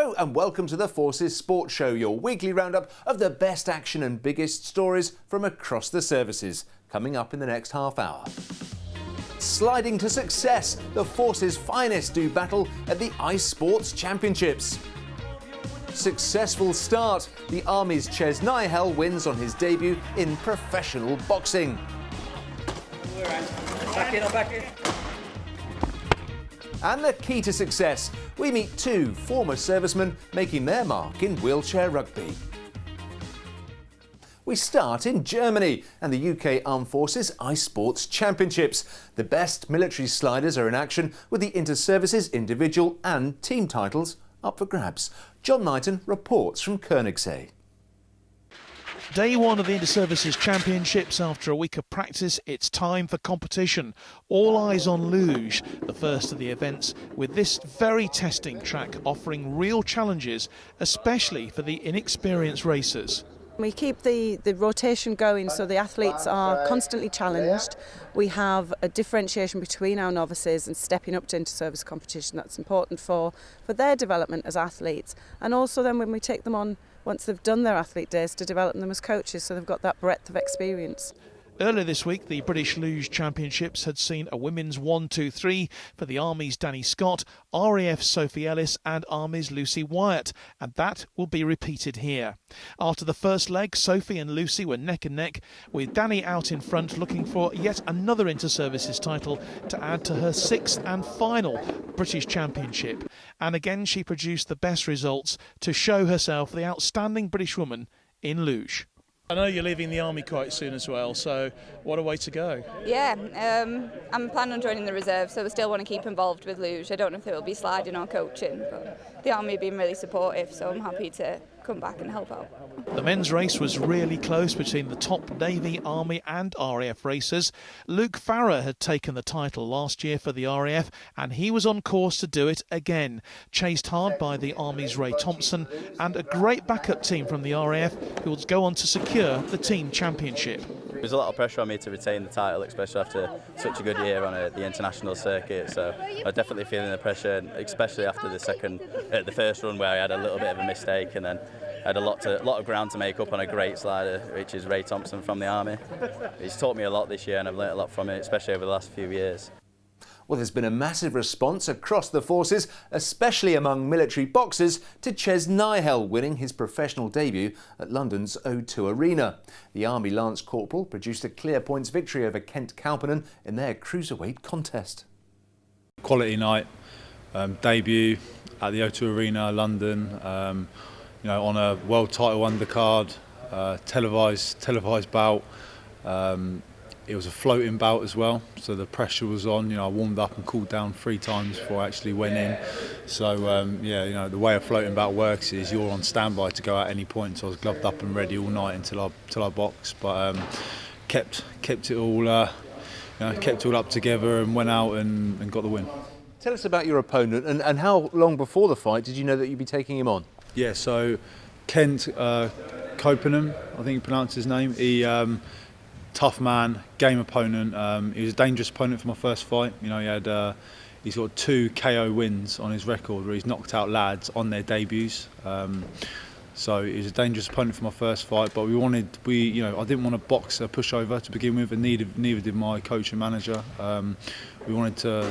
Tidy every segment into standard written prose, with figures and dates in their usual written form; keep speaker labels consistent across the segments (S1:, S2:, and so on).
S1: Hello and welcome to the Forces Sports Show, your weekly roundup of the best action and biggest stories from across the services, coming up in the next half hour. Sliding to success, the Forces' finest do battle at the Ice Sports Championships. Successful start, the Army's Ches Nihel wins on his debut in professional boxing. Back in. And the key to success, we meet two former servicemen making their mark in wheelchair rugby. We start in Germany and the UK Armed Forces Ice Sports Championships. The best military sliders are in action with the inter-services individual and team titles up for grabs. John Knighton reports from Koenigsee.
S2: Day one of the Inter-Services Championships. After a week of practice, it's time for competition. All eyes on Luge, the first of the events, with this very testing track offering real challenges, especially for the inexperienced racers.
S3: We keep the rotation going so the athletes are constantly challenged. We have a differentiation between our novices and stepping up to inter-service competition. That's important for their development as athletes, and also then when we take them on once they've done their athlete days to develop them as coaches so they've got that breadth of experience.
S2: Earlier this week, the British Luge Championships had seen a women's 1-2-3 for the Army's Danny Scott, RAF's Sophie Ellis and Army's Lucy Wyatt, and that will be repeated here. After the first leg, Sophie and Lucy were neck and neck, with Danny out in front looking for yet another inter-services title to add to her sixth and final British Championship. And again she produced the best results to show herself the outstanding British woman in Luge. I know you're leaving the Army quite soon as well, so what a way to go.
S4: Yeah, I'm planning on joining the reserve, so I still want to keep involved with Luge. I don't know if it will be sliding or coaching, but the Army have been really supportive, so I'm happy to come back and help out.
S2: The men's race was really close between the top Navy, Army and RAF racers. Luke Farrer had taken the title last year for the RAF and he was on course to do it again. Chased hard by the Army's Ray Thompson and a great backup team from the RAF who will go on to secure the team championship.
S5: There's a lot of pressure on me to retain the title, especially after such a good year on the international circuit. So I'm definitely feeling the pressure, especially after the first run where I had a little bit of a mistake and then had a lot of ground to make up on a great slider, which is Ray Thompson from the Army. He's taught me a lot this year and I've learnt a lot from it, especially over the last few years.
S1: Well, there's been a massive response across the forces, especially among military boxers, to Ches Nihel winning his professional debut at London's O2 Arena. The Army Lance Corporal produced a clear points victory over Kent Kaupanen in their cruiserweight contest.
S6: Quality night, debut at the O2 Arena, London, on a world title undercard, televised bout. It was a floating bout as well, so the pressure was on. I warmed up and cooled down 3 times before I actually went in. So the way a floating bout works is you're on standby to go at any point. So I was gloved up and ready all night until I boxed, but kept it all up together and went out and got the win.
S1: Tell us about your opponent and how long before the fight did you know that you'd be taking him on?
S6: Yeah, so Kent Kaupanen, I think you pronounce his name. He tough man, game opponent. He was a dangerous opponent for my first fight. He's got 2 KO wins on his record where he's knocked out lads on their debuts. So he was a dangerous opponent for my first fight. But I didn't want to box a pushover to begin with, and neither did my coach and manager. We wanted to,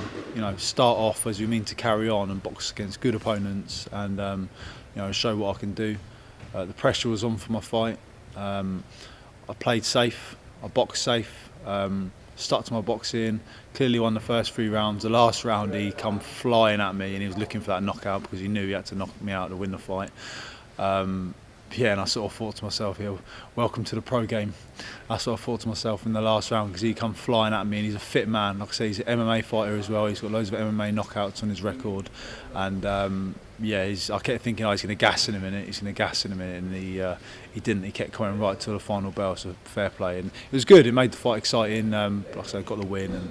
S6: start off as we mean to carry on and box against good opponents and show what I can do. The pressure was on for my fight. I played safe. I boxed safe, stuck to my boxing, clearly won the first 3 rounds. The last round he come flying at me and he was looking for that knockout because he knew he had to knock me out to win the fight. And I sort of thought to myself, welcome to the pro game. I sort of thought to myself in the last round because he come flying at me and he's a fit man. Like I say, he's an MMA fighter as well. He's got loads of MMA knockouts on his record. And I kept thinking, he's going to gas in a minute. And he didn't. He kept coming right to the final bell. So fair play, and it was good. It made the fight exciting. Like I said, got the win and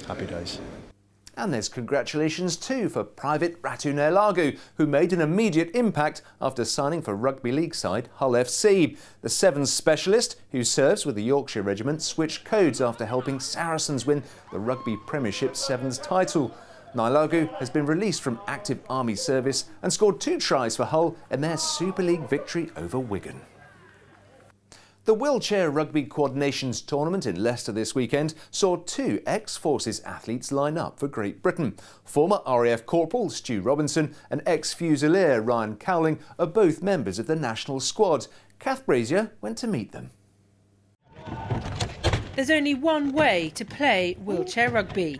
S6: happy days.
S1: And there's congratulations too for Private Ratu Nelagu, who made an immediate impact after signing for rugby league side Hull FC. The Sevens specialist, who serves with the Yorkshire Regiment, switched codes after helping Saracens win the Rugby Premiership Sevens title. Nylagu has been released from active army service and scored 2 tries for Hull in their Super League victory over Wigan. The Wheelchair Rugby Quad Nations tournament in Leicester this weekend saw 2 ex-Forces athletes line up for Great Britain. Former RAF Corporal Stu Robinson and ex-Fusilier Ryan Cowling are both members of the national squad. Kath Brazier went to meet them.
S7: There's only one way to play wheelchair rugby,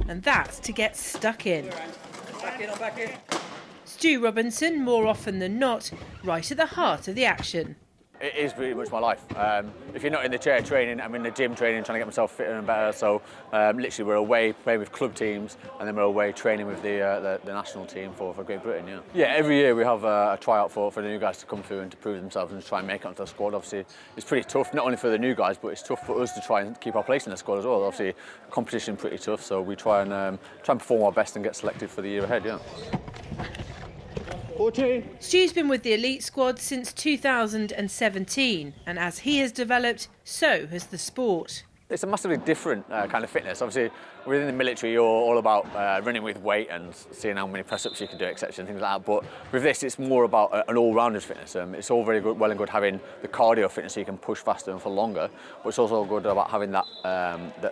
S7: and that's to get stuck in. Back in. Stu Robinson, more often than not, right at the heart of the action.
S8: It is pretty much my life. If you're not in the chair training, I'm in the gym training, trying to get myself fitter and better. So literally we're away playing with club teams, and then we're away training with the national team for Great Britain. Yeah, every year we have a tryout for the new guys to come through and to prove themselves and to try and make it onto the squad. Obviously, it's pretty tough, not only for the new guys, but it's tough for us to try and keep our place in the squad as well. Obviously, competition pretty tough, so we try and perform our best and get selected for the year ahead. Yeah.
S7: Stu's been with the elite squad since 2017, and as he has developed, so has the sport.
S8: It's a massively different kind of fitness. Obviously, within the military, you're all about running with weight and seeing how many press-ups you can do, etc., and things like that. But with this, it's more about an all-rounded fitness. It's all very good, well and good having the cardio fitness so you can push faster and for longer. But it's also good about having that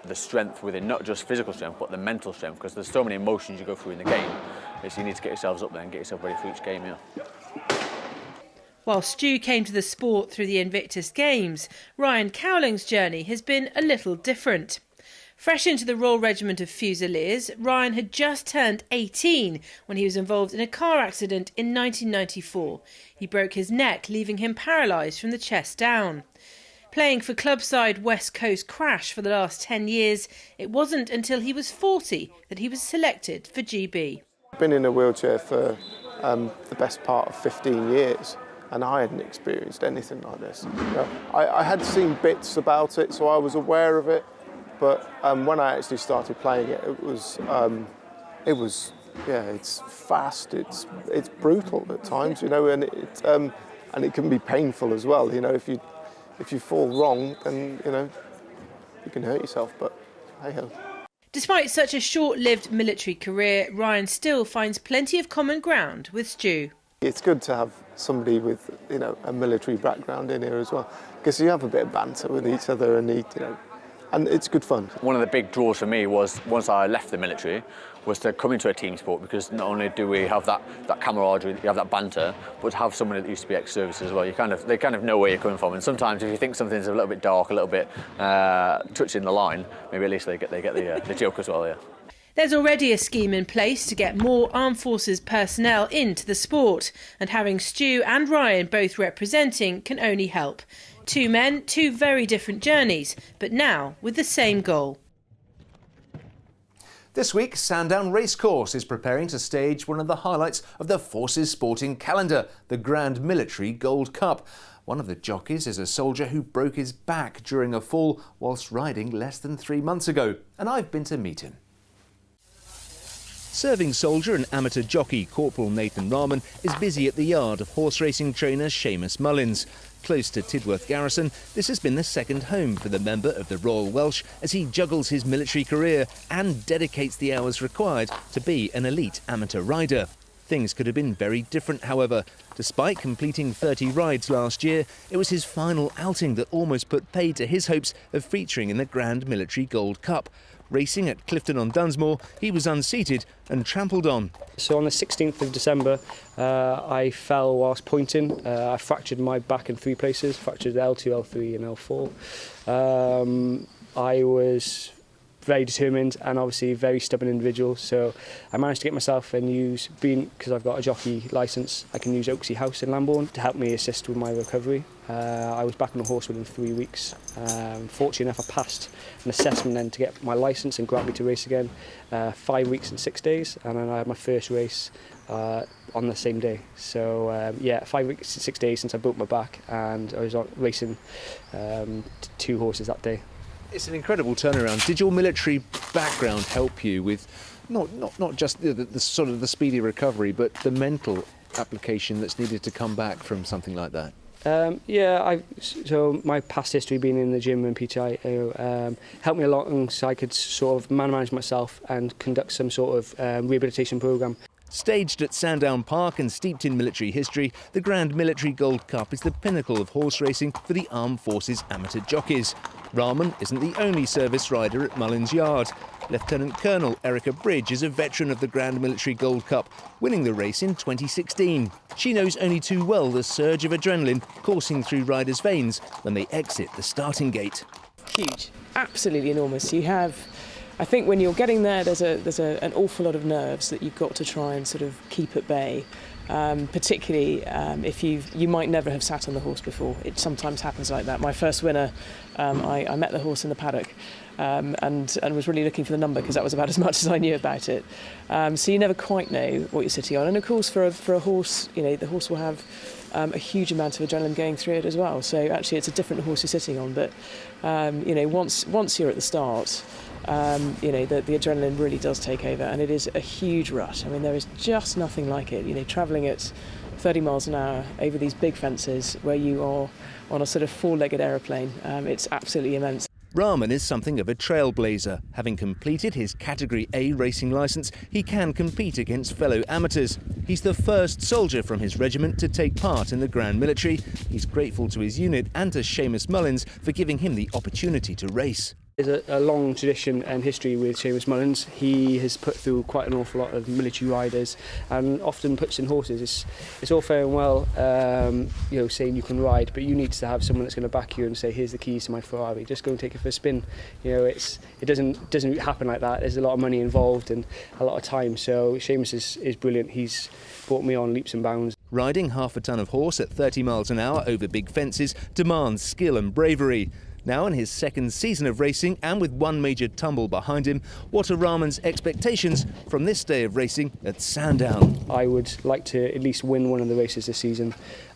S8: the strength within, not just physical strength, but the mental strength, because there's so many emotions you go through in the game. So you need to get yourselves up there and get yourself ready for each game. Yeah.
S7: While Stu came to the sport through the Invictus Games, Ryan Cowling's journey has been a little different. Fresh into the Royal Regiment of Fusiliers, Ryan had just turned 18 when he was involved in a car accident in 1994. He broke his neck, leaving him paralysed from the chest down. Playing for club side West Coast Crash for the last 10 years, it wasn't until he was 40 that he was selected for GB.
S9: I've been in a wheelchair for the best part of 15 years. And I hadn't experienced anything like this. I had seen bits about it, so I was aware of it. But when I actually started playing it, it's fast, it's brutal at times, and it can be painful as well. If you fall wrong, then you can hurt yourself. But hey ho.
S7: Despite such a short-lived military career, Ryan still finds plenty of common ground with Stu.
S9: It's good to have somebody with, a military background in here as well, because you have a bit of banter with each other and it's good fun. One
S8: of the big draws for me was, once I left the military, was to come into a team sport, because not only do we have that camaraderie, you have that banter, but to have somebody that used to be ex-service as well. They kind of know where you're coming from, and sometimes if you think something's a little bit dark, a little bit touching the line, maybe at least they get the joke as well. Yeah.
S7: There's already a scheme in place to get more Armed Forces personnel into the sport, and having Stu and Ryan both representing can only help. 2 men, 2 very different journeys, but now with the same goal.
S1: This week, Sandown Racecourse is preparing to stage one of the highlights of the Forces sporting calendar, the Grand Military Gold Cup. One of the jockeys is a soldier who broke his back during a fall whilst riding less than 3 months ago, and I've been to meet him. Serving soldier and amateur jockey Corporal Nathan Rahman is busy at the yard of horse racing trainer Seamus Mullins. Close to Tidworth Garrison, this has been the second home for the member of the Royal Welsh as he juggles his military career and dedicates the hours required to be an elite amateur rider. Things could have been very different, however. Despite completing 30 rides last year, it was his final outing that almost put paid to his hopes of featuring in the Grand Military Gold Cup. Racing at Clifton-on-Dunsmore, he was unseated and trampled on.
S10: So on the 16th of December, I fell whilst pointing. I fractured my back in 3 places, fractured L2, L3 and L4. I was very determined and obviously a very stubborn individual, so I managed to get myself and because I've got a jockey licence, I can use Oaksey House in Lambourne to help me assist with my recovery. I was back on the horse within 3 weeks. Fortunately enough, I passed an assessment then to get my licence and grant me to race again. 5 weeks and 6 days, and then I had my first race on the same day. So 5 weeks and 6 days since I broke my back, and I was racing 2 horses that day.
S1: It's an incredible turnaround. Did your military background help you with not just the sort of the speedy recovery, but the mental application that's needed to come back from something like that?
S10: So my past history being in the gym and PTI helped me a lot, and so I could sort of manage myself and conduct some sort of rehabilitation programme.
S1: Staged at Sandown Park and steeped in military history, the Grand Military Gold Cup is the pinnacle of horse racing for the Armed Forces amateur jockeys. Rahman isn't the only service rider at Mullins Yard. Lieutenant Colonel Erica Bridge is a veteran of the Grand Military Gold Cup, winning the race in 2016. She knows only too well the surge of adrenaline coursing through riders' veins when they exit the starting gate.
S11: Huge, absolutely enormous. I think when you're getting there, there's an awful lot of nerves that you've got to try and sort of keep at bay. Particularly if you might never have sat on the horse before. It sometimes happens like that. My first winner, I met the horse in the paddock and was really looking for the number because that was about as much as I knew about it. So you never quite know what you're sitting on. And of course, for a horse, the horse will have a huge amount of adrenaline going through it as well. So actually, it's a different horse you're sitting on. But once you're at the start, the adrenaline really does take over, and it is a huge rush. I mean, there is just nothing like it. Travelling at 30 miles an hour over these big fences where you are on a sort of four-legged aeroplane, it's absolutely immense.
S1: Rahman is something of a trailblazer. Having completed his Category A racing licence, he can compete against fellow amateurs. He's the first soldier from his regiment to take part in the Grand Military. He's grateful to his unit and to Seamus Mullins for giving him the opportunity to race.
S10: There's a long tradition and history with Seamus Mullins. He has put through quite an awful lot of military riders and often puts in horses. It's all fair and well, saying you can ride, but you need to have someone that's going to back you and say, here's the keys to my Ferrari, just go and take it for a spin. It doesn't happen like that. There's a lot of money involved and a lot of time. So Seamus is brilliant. He's brought me on leaps and bounds.
S1: Riding half a ton of horse at 30 miles an hour over big fences demands skill and bravery. Now in his second season of racing and with one major tumble behind him, what are Rahman's expectations from this day of racing at Sandown?
S10: I would like to at least win one of the races this season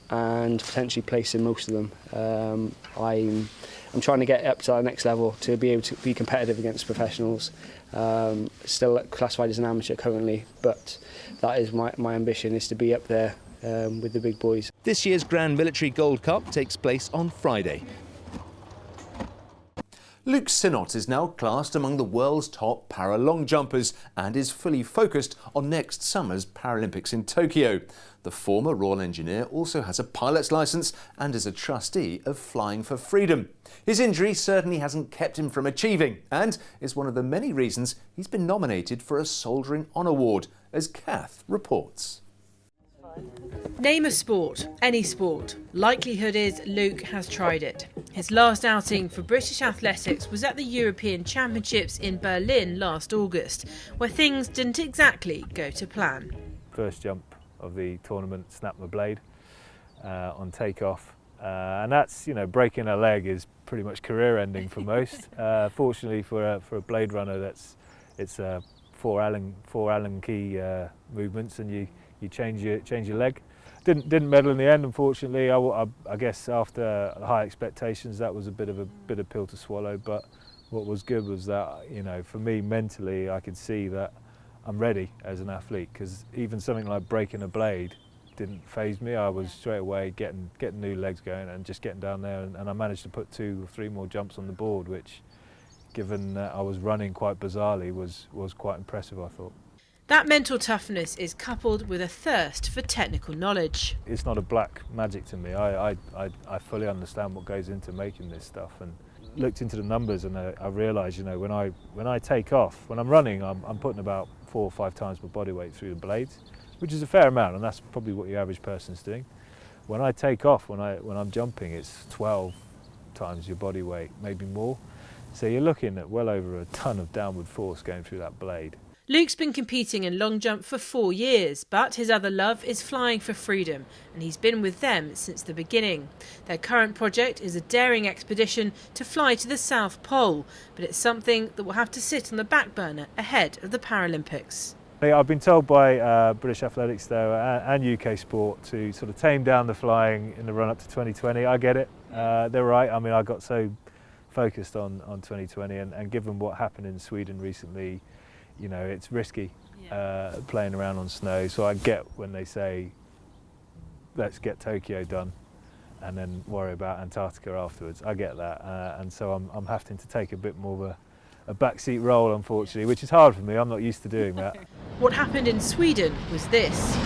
S10: and potentially place in most of them. I'm trying to get up to that next level to be able to be competitive against professionals. Still classified as an amateur currently, but that is my ambition, is to be up there with the big boys.
S1: This year's Grand Military Gold Cup takes place on Friday. Luke Sinnott is now classed among the world's top para-long jumpers and is fully focused on next summer's Paralympics in Tokyo. The former Royal Engineer also has a pilot's licence and is a trustee of Flying for Freedom. His injury certainly hasn't kept him from achieving and is one of the many reasons he's been nominated for a Soldiering On Award, as Kath reports.
S7: Name a sport, any sport. Likelihood is Luke has tried it. His last outing for British athletics was at the European Championships in Berlin last August, where things didn't exactly go to plan.
S12: First jump of the tournament, snapped my blade on takeoff, and that's, breaking a leg is pretty much career ending for most. Fortunately for a blade runner, it's four Allen key movements, and you change your leg. Didn't medal in the end, unfortunately. I guess after high expectations, that was a bit of pill to swallow. But what was good was that, for me mentally, I could see that I'm ready as an athlete, because even something like breaking a blade didn't faze me. I was straight away getting new legs going and just getting down there, and I managed to put 2 or 3 more jumps on the board, which, given that I was running quite bizarrely, was quite impressive, I thought.
S7: That mental toughness is coupled with a thirst for technical knowledge.
S12: It's not a black magic to me. I fully understand what goes into making this stuff, and looked into the numbers, and I realised, when I take off, when I'm running, I'm putting about 4 or 5 times my body weight through the blades, which is a fair amount, and that's probably what your average person's doing. When I take off, when I'm jumping, it's 12 times your body weight, maybe more. So you're looking at well over a ton of downward force going through that blade.
S7: Luke's been competing in long jump for 4 years, but his other love is Flying for Freedom, and he's been with them since the beginning. Their current project is a daring expedition to fly to the South Pole, but it's something that will have to sit on the back burner ahead of the Paralympics.
S12: I've been told by British Athletics though, and UK Sport, to sort of tame down the flying in the run-up to 2020. I get it, they're right. I mean, I got so focused on 2020, and given what happened in Sweden recently, it's risky playing around on snow. So I get when they say, let's get Tokyo done. and then worry about Antarctica afterwards. I get that, and so I'm having to take a bit more of a backseat role, unfortunately, which is hard for me. I'm not used to doing that.
S7: What happened in Sweden was this.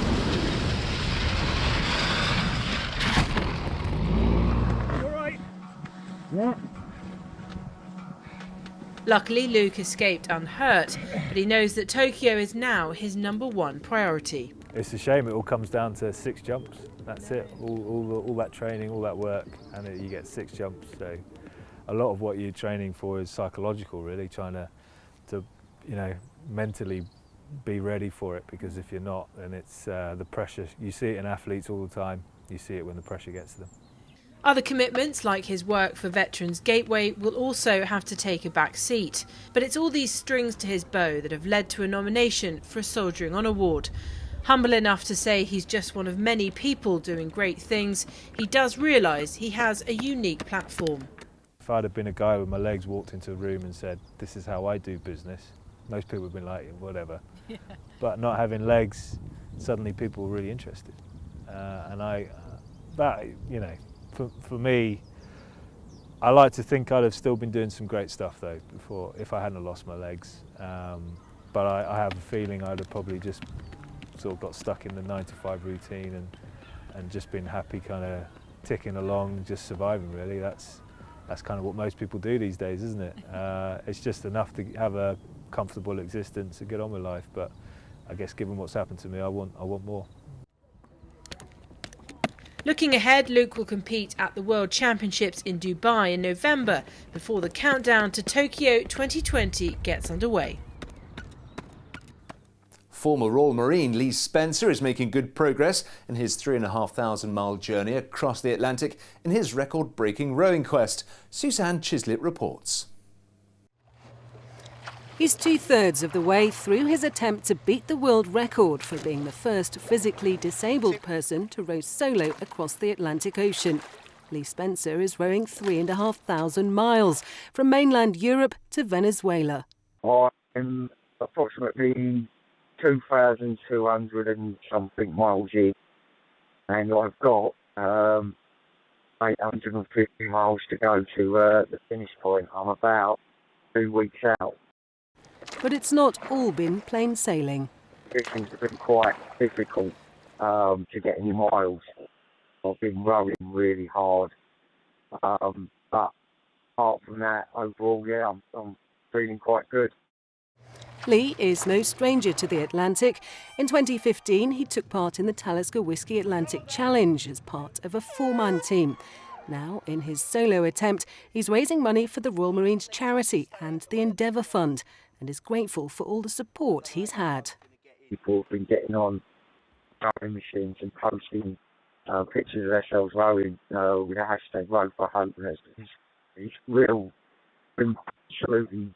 S7: Luckily, Luke escaped unhurt, but he knows that Tokyo is now his #1 priority.
S12: It's a shame it all comes down to 6 jumps. That's it. All that training, all that work, and you get 6 jumps. So a lot of what you're training for is psychological, really, trying to mentally be ready for it, because if you're not, then it's the pressure. You see it in athletes all the time. You see it when the pressure gets to them.
S7: Other commitments, like his work for Veterans Gateway, will also have to take a back seat. But it's all these strings to his bow that have led to a nomination for a Soldiering On Award. Humble enough to say he's just one of many people doing great things, he does realise he has a unique platform.
S12: If I'd have been a guy with my legs, walked into a room and said, "This is how I do business," most people would have been like, whatever. Yeah. But not having legs, suddenly people were really interested. For me, I like to think I'd have still been doing some great stuff though before, if I hadn't lost my legs. But I have a feeling I'd have probably just sort of got stuck in the 9-to-5 routine and just been happy, kind of ticking along, just surviving. Really, that's kind of what most people do these days, isn't it? It's just enough to have a comfortable existence and get on with life. But I guess given what's happened to me, I want more.
S7: Looking ahead, Luke will compete at the World Championships in Dubai in November before the countdown to Tokyo 2020 gets underway.
S1: Former Royal Marine Lee Spencer is making good progress in his 3,500-mile journey across the Atlantic in his record-breaking rowing quest. Suzanne Chislett reports.
S13: He's 2/3 of the way through his attempt to beat the world record for being the first physically disabled person to row solo across the Atlantic Ocean. Lee Spencer is rowing 3,500 miles from mainland Europe to Venezuela.
S14: I'm approximately 2,200 and something miles in, and I've got 850 miles to go to the finish point. I'm about 2 weeks out.
S13: But it's not all been plain sailing.
S14: Fishing's been quite difficult to get any miles. I've been rowing really hard. But apart from that, overall, yeah, I'm feeling quite good.
S13: Lee is no stranger to the Atlantic. In 2015, he took part in the Talisker Whisky Atlantic Challenge as part of a 4-man team. Now, in his solo attempt, he's raising money for the Royal Marines charity and the Endeavour Fund, and is grateful for all the support he's had.
S14: People have been getting on rowing machines and posting pictures of themselves rowing with the hashtag Row for Hope. It's real, been absolutely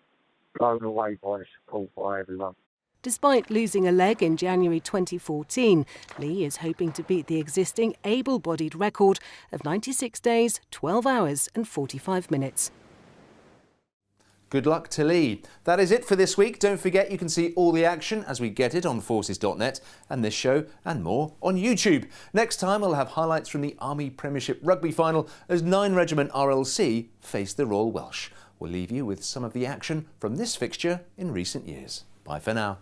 S14: blown away by the support by everyone.
S13: Despite losing a leg in January 2014, Lee is hoping to beat the existing able-bodied record of 96 days, 12 hours and 45 minutes.
S1: Good luck to Lee. That is it for this week. Don't forget you can see all the action as we get it on forces.net and this show and more on YouTube. Next time we'll have highlights from the Army Premiership Rugby Final as 9 Regiment RLC face the Royal Welsh. We'll leave you with some of the action from this fixture in recent years. Bye for now.